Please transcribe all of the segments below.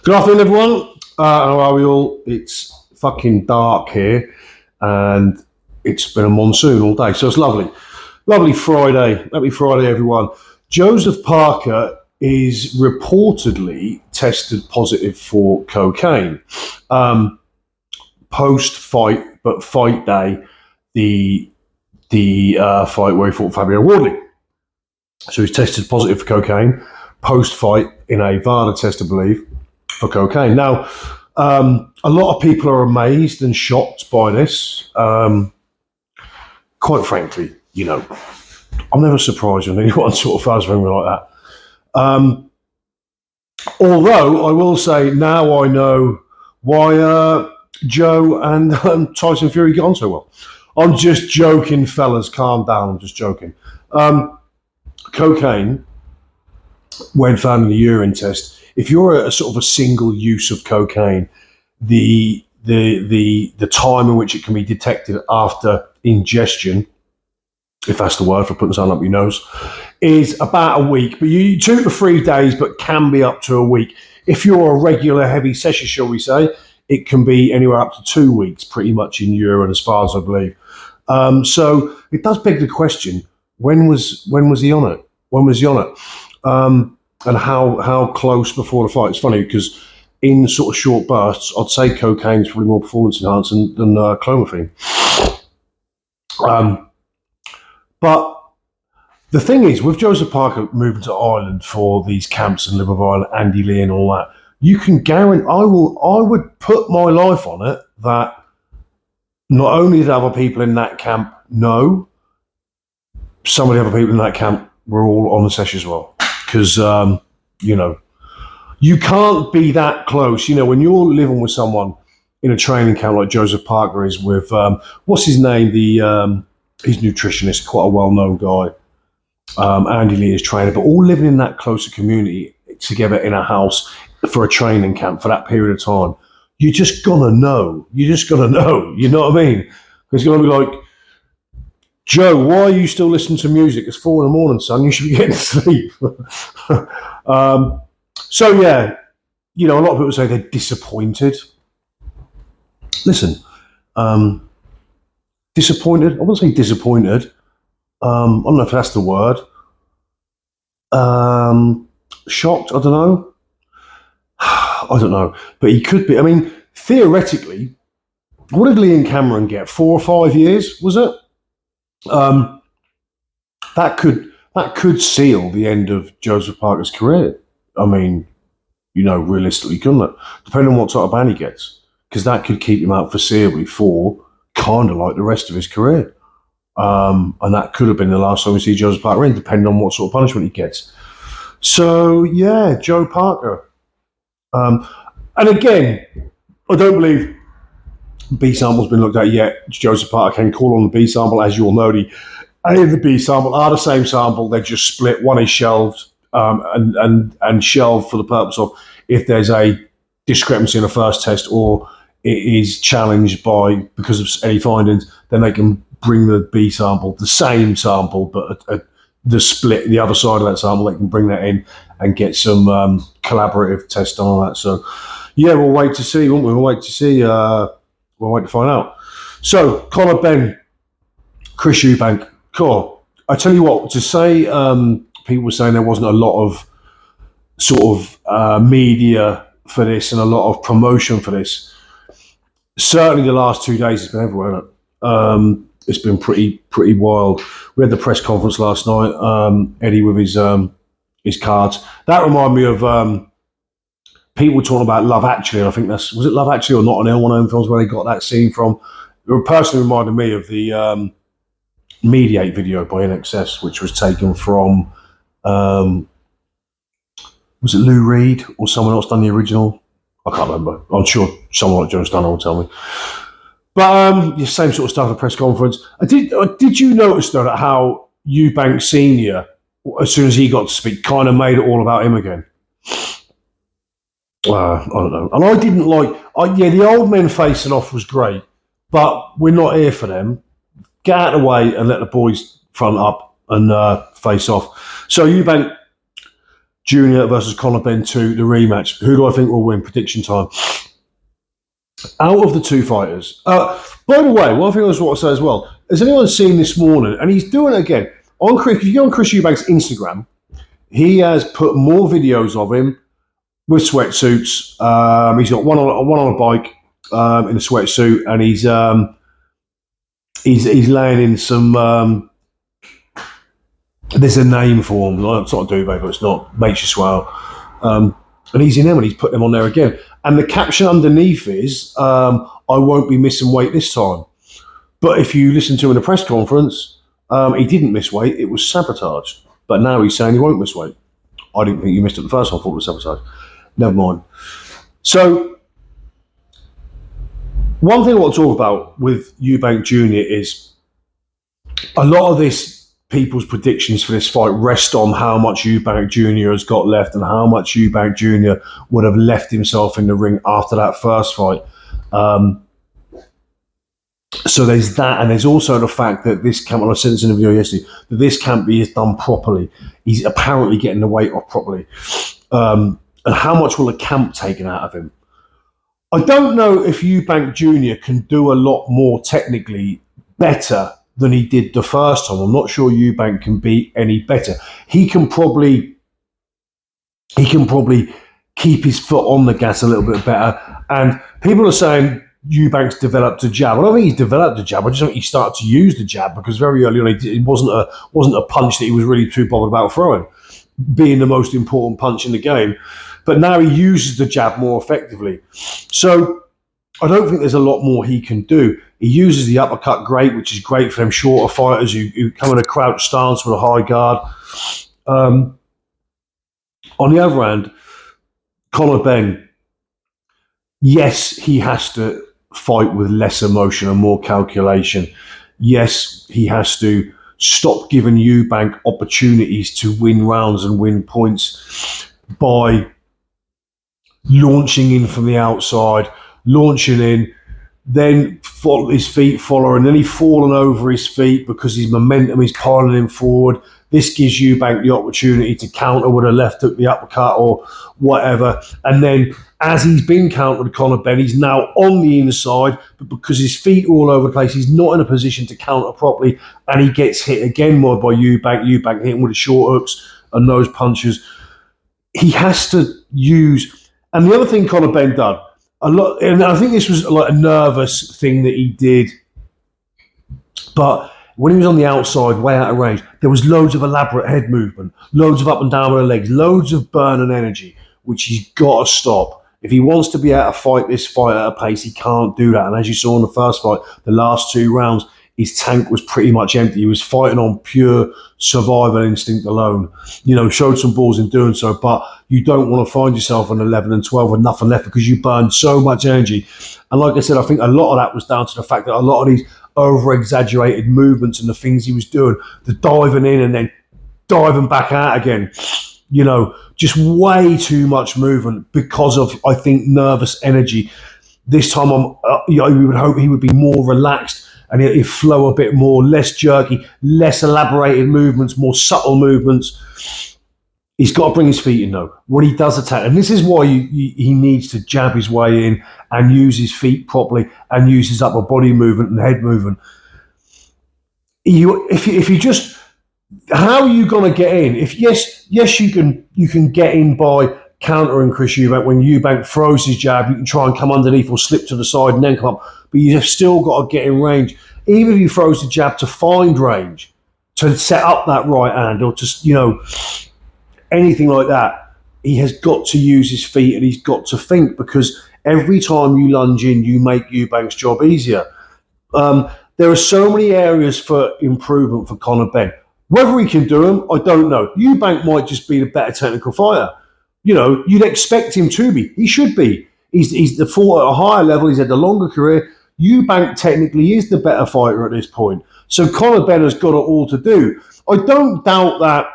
Good afternoon, everyone. How are we all? It's fucking dark here, and it's been a monsoon all day, so it's lovely. Lovely Friday. Happy Friday, everyone. Joseph Parker is reportedly tested positive for cocaine. Post-fight, but fight day, the fight where he fought Fabio Wardley. So he's tested positive for cocaine. Post-fight in a VADA test, I believe, for cocaine. Now, a lot of people are amazed and shocked by this. Quite frankly, I'm never surprised when anyone sort of does something like that. Although I will say now I know why Joe and Tyson Fury get on so well. I'm just joking, fellas. Calm down. I'm just joking. Cocaine, when found in the urine test, if you're a sort of a single use of cocaine, the time in which it can be detected after ingestion, if that's the word for putting something up your nose, is about a week. But 2 to 3 days, but can be up to a week. If you're a regular heavy session, shall we say, it can be anywhere up to 2 weeks, pretty much in urine, as far as I believe. So it does beg the question: when was he on it? When was he on it? And how close before the fight? It's funny because in sort of short bursts, I'd say cocaine is probably more performance enhancing than clomiphene. But the thing is, with Joseph Parker moving to Ireland for these camps and live with Ireland, Andy Lee and all that, you can guarantee, I would put my life on it that not only did other people in that camp know, some of the other people in that camp were all on the sesh as well. Because, you can't be that close. When you're living with someone in a training camp like Joseph Parker is with, what's his name? His nutritionist, quite a well-known guy. Andy Lee is trainer, but all living in that closer community together in a house for a training camp for that period of time. You're just gonna know. You know what I mean? It's gonna be like, Joe, why are you still listening to music? It's 4 a.m, son. You should be getting to sleep. So yeah, a lot of people say they're disappointed. Listen, disappointed. I wouldn't say disappointed. I don't know if that's the word. Shocked. I don't know. But he could be. I mean, theoretically, what did Lee and Cameron get? 4 or 5 years, was it? That could seal the end of Joseph Parker's career. I mean, realistically, couldn't it? Depending on what type of ban he gets, because that could keep him out foreseeably for kind of like the rest of his career. And that could have been the last time we see Joseph Parker in, depending on what sort of punishment he gets. So yeah, Joe Parker. And again, I don't believe B sample's been looked at yet. Joseph Parker can call on the B sample, as you all know. The A and the B sample are the same sample. They're just split. One is shelved and shelved for the purpose of if there's a discrepancy in the first test or it is challenged because of any findings, then they can bring the B sample, the same sample, but the split, the other side of that sample, they can bring that in and get some collaborative test on that. So yeah, we'll wait to see, won't we? We'll wait to see. We'll wait to find out. So, Conor Benn, Chris Eubank, cool. I tell you what, to say people were saying there wasn't a lot of sort of media for this and a lot of promotion for this. Certainly the last 2 days it's been everywhere, hasn't it? It's been pretty wild. We had the press conference last night, Eddie with his cards. That reminded me of people talking about Love Actually, and I think was it Love Actually or Not on Ill, one of them films where they got that scene from. It personally reminded me of the Mediate video by NXS, which was taken from, was it Lou Reed or someone else done the original? I can't remember. I'm sure someone like Joe Stunner will tell me. But the same sort of stuff at the press conference. Did you notice though that how Eubank Senior, as soon as he got to speak, kind of made it all about him again? I don't know. And I didn't the old men facing off was great, but we're not here for them. Get out of the way and let the boys front up and face off. So Eubank Jr. versus Conor Benn 2, the rematch. Who do I think will win? Prediction time. Out of the two fighters. By the way, one thing I just want to say as well. Has anyone seen this morning? And he's doing it again. If you go on Chris Eubank's Instagram, he has put more videos of him with sweatsuits. He's got one on a bike in a sweatsuit, and he's laying in some. There's a name for him. It's not a duvet, but it's not. Makes you swell. And he's in them, and he's put them on there again. And the caption underneath is, "I won't be missing weight this time." But if you listen to him in the press conference, he didn't miss weight. It was sabotage. But now he's saying he won't miss weight. I didn't think you missed it the first time. I thought it was sabotage. Never mind. So, one thing I want to talk about with Eubank Jr. is a lot of people's predictions for this fight rest on how much Eubank Jr. has got left and how much Eubank Jr. would have left himself in the ring after that first fight. So there's that, and there's also the fact that this camp, and I said this in a video yesterday, that this camp is done properly. He's apparently getting the weight off properly. And how much will the camp taken out of him? I don't know if Eubank Jr. can do a lot more technically better than he did the first time. I'm not sure Eubank can be any better. He can probably keep his foot on the gas a little bit better. And people are saying Eubank's developed a jab. I don't think he's developed a jab. I just think he started to use the jab because very early on it wasn't a punch that he was really too bothered about throwing, being the most important punch in the game. But now he uses the jab more effectively. So I don't think there's a lot more he can do. He uses the uppercut great, which is great for them shorter fighters who come in a crouch stance with a high guard. On the other hand, Conor Benn, yes, he has to fight with less emotion and more calculation. Yes, he has to stop giving Eubank opportunities to win rounds and win points by launching in from the outside, launching in, then his feet follow, and then he's fallen over his feet because his momentum is piling him forward. This gives Eubank the opportunity to counter with a left hook, the uppercut, or whatever. And then, as he's been countered with Conor Benn, he's now on the inside, but because his feet are all over the place, he's not in a position to counter properly, and he gets hit again more by Eubank. Eubank hitting with the short hooks and those punches. He has to use, and the other thing Conor Benn done, a lot, and I think this was like a nervous thing that he did, but when he was on the outside, way out of range, there was loads of elaborate head movement, loads of up and down with the legs, loads of burning energy, which he's got to stop. If he wants to be able to fight this fight at a pace, he can't do that. And as you saw in the first fight, the last 2 rounds, his tank was pretty much empty. He was fighting on pure survival instinct alone. You know, showed some balls in doing so, but you don't want to find yourself on 11 and 12 with nothing left because you burned so much energy. And like I said, I think a lot of that was down to the fact that a lot of these over-exaggerated movements and the things he was doing, the diving in and then diving back out again, you know, just way too much movement because of, I think, nervous energy. This time, we would hope he would be more relaxed and he'd flow a bit more, less jerky, less elaborated movements, more subtle movements. He's got to bring his feet in, though, when he does attack. And this is why he needs to jab his way in and use his feet properly and use his upper body movement and head movement. If you just, how are you going to get in? If yes, you can get in by countering Chris Eubank. When Eubank throws his jab, you can try and come underneath or slip to the side and then come up. But you've still got to get in range. Even if he throws the jab to find range, to set up that right hand or to, you know, anything like that, he has got to use his feet and he's got to think, because every time you lunge in, you make Eubank's job easier. There are so many areas for improvement for Conor Benn. Whether he can do them, I don't know. Eubank might just be the better technical fighter. You know, you'd expect him to be. He should be. He's the fought at a higher level. He's had a longer career. Eubank technically is the better fighter at this point. So Conor Benn has got it all to do. I don't doubt that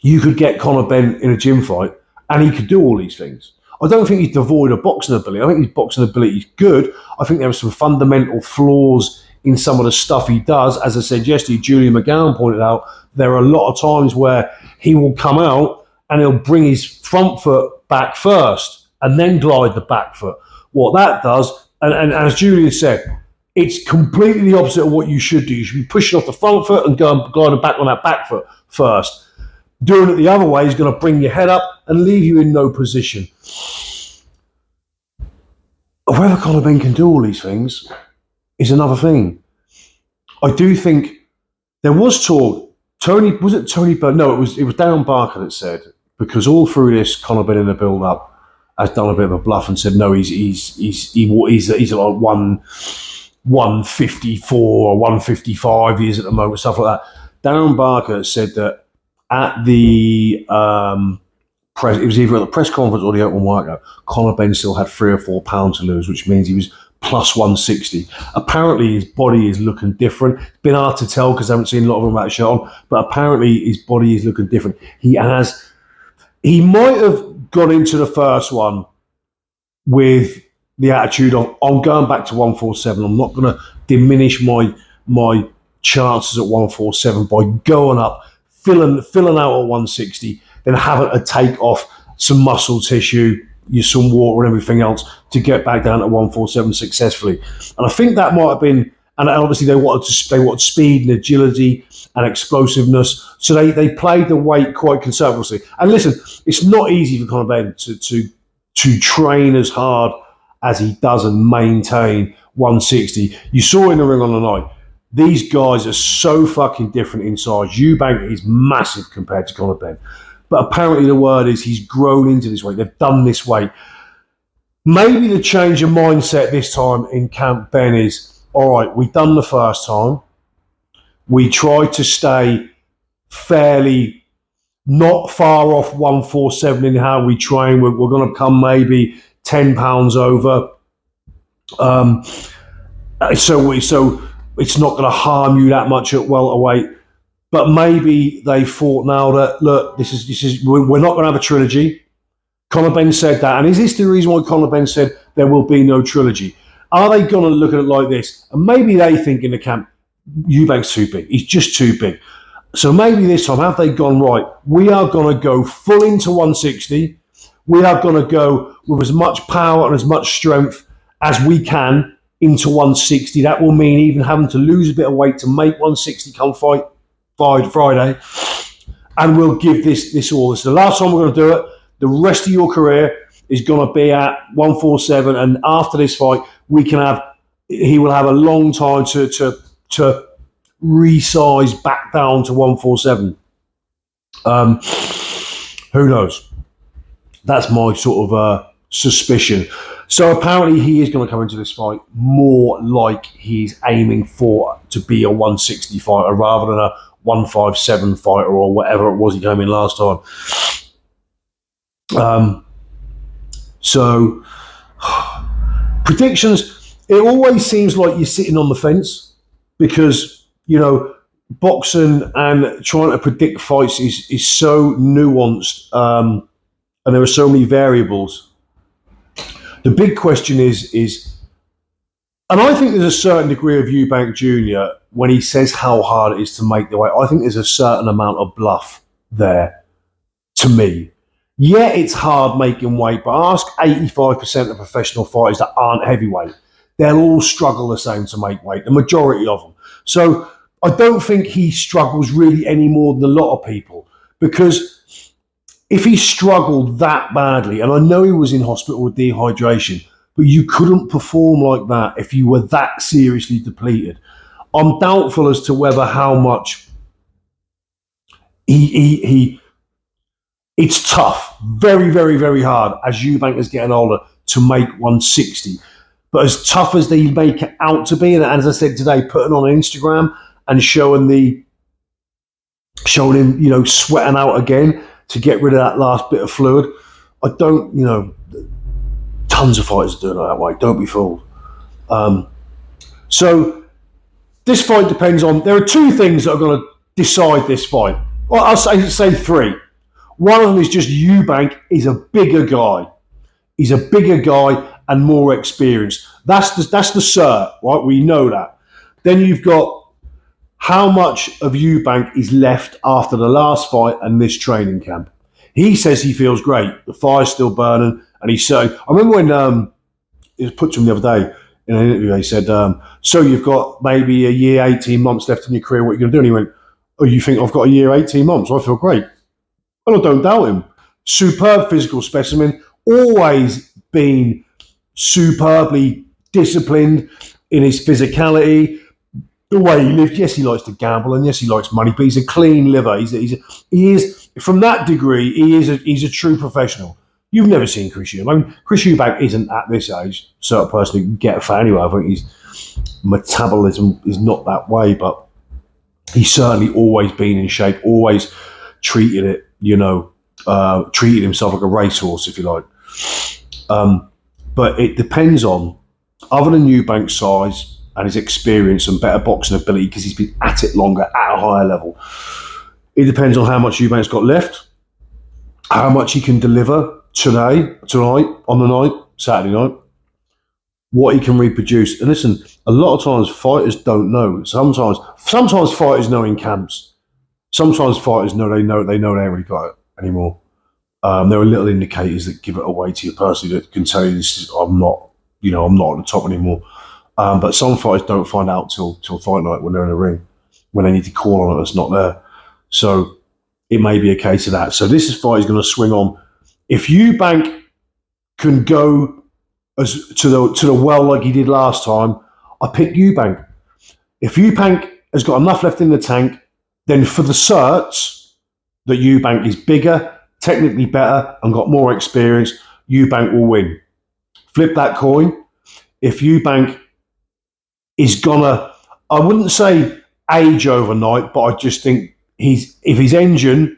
you could get Conor Benn in a gym fight and he could do all these things. I don't think he's devoid of boxing ability. I think his boxing ability is good. I think there are some fundamental flaws in some of the stuff he does. As I said yesterday, Julian McGowan pointed out, there are a lot of times where he will come out and he'll bring his front foot back first and then glide the back foot. What that does, and as Julian said, it's completely the opposite of what you should do. You should be pushing off the front foot and gliding back on that back foot first. Doing it the other way is going to bring your head up and leave you in no position. Whether Conor Benn can do all these things is another thing. I do think there was talk. Tony Benn? No, it was Darren Barker that said, because all through this, Conor Benn in the build-up has done a bit of a bluff and said no, he's like 154 or 155 he is at the moment, stuff like that. Darren Barker said that at the press, it was either at the press conference or the open workout, Conor Benn still had 3 or 4 pounds to lose, which means he was plus 160. Apparently his body is looking different. It's been hard to tell because I haven't seen a lot of him without a shirt on, but apparently his body is looking different. He might have gone into the first one with the attitude of, I'm going back to 147. I'm not going to diminish my chances at 147 by going up, filling out at 160, then having to take off some muscle tissue, some water and everything else to get back down to 147 successfully. And I think that might have been, and obviously they wanted speed and agility and explosiveness, so they played the weight quite conservatively. And listen, it's not easy for Conor Benn to train as hard as he does and maintain 160. You saw in the ring on the night, these guys are so fucking different in size. Eubank is massive compared to Conor Benn. But apparently the word is he's grown into this weight. They've done this weight. Maybe the change of mindset this time in Camp Benn is, all right, we've done the first time. We tried to stay fairly not far off 147 in how we train. We're going to come maybe 10 pounds over. So it's not going to harm you that much at welterweight. But maybe they thought now that, look, this is we're not going to have a trilogy. Conor Benn said that. And is this the reason why Conor Benn said there will be no trilogy? Are they going to look at it like this? And maybe they think in the camp, Eubank's too big. He's just too big. So maybe this time, have they gone, right, we are going to go full into 160. We are going to go with as much power and as much strength as we can into 160. That will mean even having to lose a bit of weight to make 160 come fight Friday. And we'll give this all. It's the last time we're going to do it. The rest of your career is going to be at 147. And after this fight, he will have a long time to resize back down to 147. Who knows? That's my sort of suspicion. So apparently he is going to come into this fight more like he's aiming to be a 160 fighter rather than a 157 fighter or whatever it was he came in last time. So predictions, it always seems like you're sitting on the fence because, boxing and trying to predict fights is so nuanced, and there are so many variables. The big question is, and I think there's a certain degree of Eubank Jr. when he says how hard it is to make the weight. I think there's a certain amount of bluff there, to me. Yeah, it's hard making weight, but ask 85% of professional fighters that aren't heavyweight. They'll all struggle the same to make weight, the majority of them. So I don't think he struggles really any more than a lot of people, because if he struggled that badly, and I know he was in hospital with dehydration, but you couldn't perform like that if you were that seriously depleted. I'm doubtful as to whether how much it's tough, very, very, very hard as Eubank is getting older to make 160. But as tough as they make it out to be, and as I said today, putting on Instagram and showing him, sweating out again to get rid of that last bit of fluid, I don't, tons of fighters are doing it that way. Don't be fooled. So this fight depends on, there are two things that are going to decide this fight. Well, I'll say three. One of them is just Eubank is a bigger guy. He's a bigger guy and more experienced. That's the cert, right? We know that. Then you've got how much of Eubank is left after the last fight and this training camp. He says he feels great. The fire's still burning, and he's saying, I remember when it was put to him the other day in an interview, he said, so you've got maybe a year, 18 months left in your career, what are you going to do? And he went, oh, you think I've got a year, 18 months? I feel great. And I don't doubt him. Superb physical specimen, always been superbly disciplined in his physicality, the way he lives. Yes, he likes to gamble, and yes, he likes money, but he's a clean liver. He is, from that degree, he's a true professional. You've never seen Chris Eubank. I mean, Chris Eubank isn't at this age, sort of person who can get a fan anyway. I think his metabolism is not that way, but he's certainly always been in shape, always treated it, treated himself like a racehorse, if you like. But it depends on, other than Eubank's size and his experience and better boxing ability, because he's been at it longer, at a higher level, it depends on how much Eubank's got left, how much he can deliver tonight, on the night, Saturday night, what he can reproduce. And listen, a lot of times fighters don't know. Sometimes fighters know in camps. Sometimes fighters know they ain't really got it anymore. There are little indicators that give it away to you personally that can tell you I'm not at the top anymore. But some fighters don't find out till fight night when they're in the ring, when they need to call on it that's not there. So it may be a case of that. So this fight is going to swing on. If Eubank can go to the well like he did last time, I pick Eubank. If Eubank has got enough left in the tank, then for the certs that Eubank is bigger, technically better, and got more experience, Eubank will win. Flip that coin. If Eubank is gonna, I wouldn't say age overnight, but I just think if his engine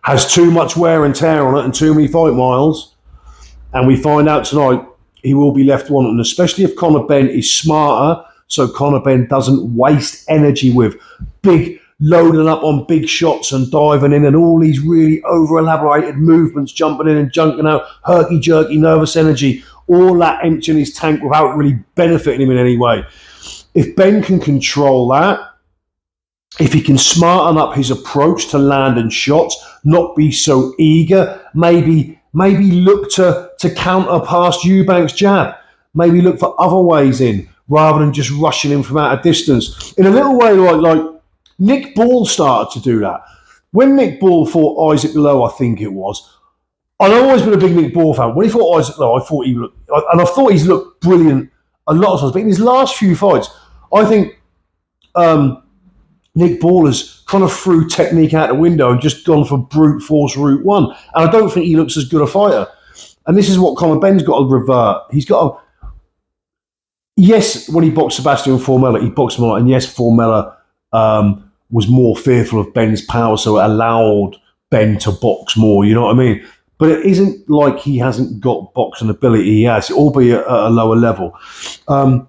has too much wear and tear on it and too many fight miles, and we find out tonight, he will be left wanting, especially if Conor Benn is smarter, so Conor Benn doesn't waste energy with loading up on big shots and diving in and all these really over-elaborated movements, jumping in and junking out, herky-jerky, nervous energy, all that emptying his tank without really benefiting him in any way. If Ben can control that, if he can smarten up his approach to landing shots, not be so eager, maybe look to counter past Eubank's jab, maybe look for other ways in, rather than just rushing him from out of distance. In a little way like Nick Ball started to do that. When Nick Ball fought Isaac Lowe, I think it was, I've always been a big Nick Ball fan. When he fought Isaac Lowe, I thought he's looked brilliant a lot of times. But in his last few fights, I think Nick Ball has kind of threw technique out the window and just gone for brute force route one. And I don't think he looks as good a fighter. And this is what Conor Benn's got to revert. He's got to... Yes, when he boxed Sebastian Formella, he boxed him a lot. And yes, Formella was more fearful of Benn's power, so it allowed Ben to box more, you know what I mean? But it isn't like he hasn't got boxing ability. He has, albeit at a lower level. But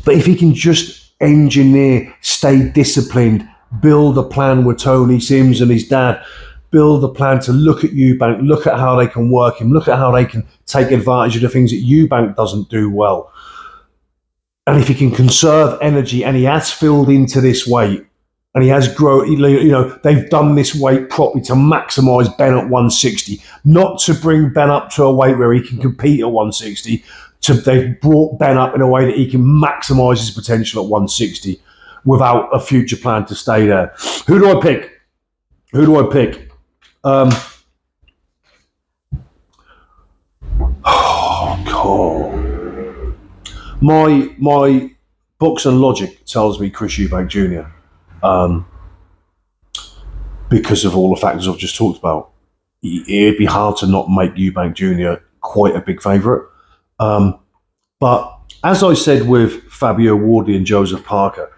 if he can just engineer, stay disciplined, build a plan with Tony Sims and his dad, build a plan to look at Eubank, look at how they can work him, look at how they can take advantage of the things that Eubank doesn't do well. And if he can conserve energy, and he has filled into this weight, and he has grown, they've done this weight properly to maximise Ben at 160, not to bring Ben up to a weight where he can compete at 160. They've brought Ben up in a way that he can maximise his potential at 160 without a future plan to stay there. Who do I pick? Oh, God. My boxing logic tells me Chris Eubank Jr. Because of all the factors I've just talked about. It'd be hard to not make Eubank Jr. quite a big favourite. But as I said with Fabio Wardley and Joseph Parker,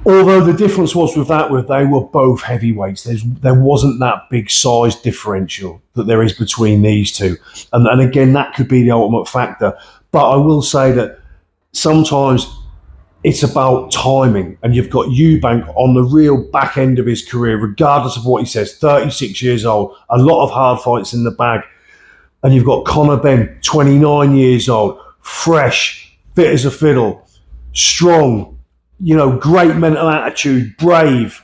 although the difference was they were both heavyweights, there wasn't that big size differential that there is between these two. And again, that could be the ultimate factor. But I will say that sometimes it's about timing, and you've got Eubank on the real back end of his career, regardless of what he says, 36 years old, a lot of hard fights in the bag. And you've got Conor Benn, 29 years old, fresh, fit as a fiddle, strong, great mental attitude, brave.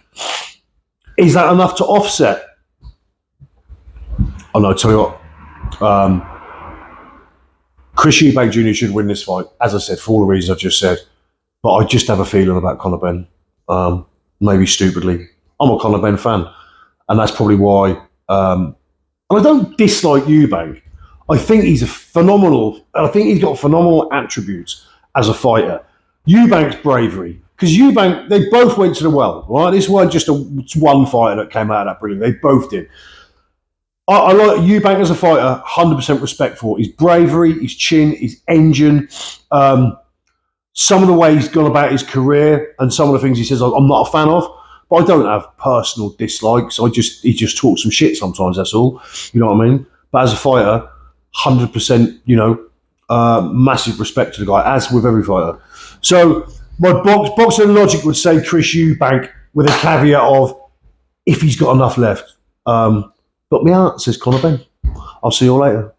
Is that enough to offset? Oh no, tell you what, Chris Eubank Jr. should win this fight, as I said, for all the reasons I've just said. But I just have a feeling about Conor Benn. Maybe stupidly. I'm a Conor Benn fan. And that's probably why. And I don't dislike Eubank. I think he's I think he's got phenomenal attributes as a fighter. Eubank's bravery. Because Eubank, they both went to the well, right? This wasn't just one fighter that came out of that brilliant. They both did. I like Eubank as a fighter, 100% respect for his bravery, his chin, his engine, some of the way he's gone about his career, and some of the things he says I'm not a fan of. But I don't have personal dislikes. He just talks some shit sometimes. That's all. You know what I mean? But as a fighter, 100%. Massive respect to the guy, as with every fighter. So my boxing logic would say Chris Eubank, with a caveat of if he's got enough left. But my heart says Conor Benn. I'll see you all later.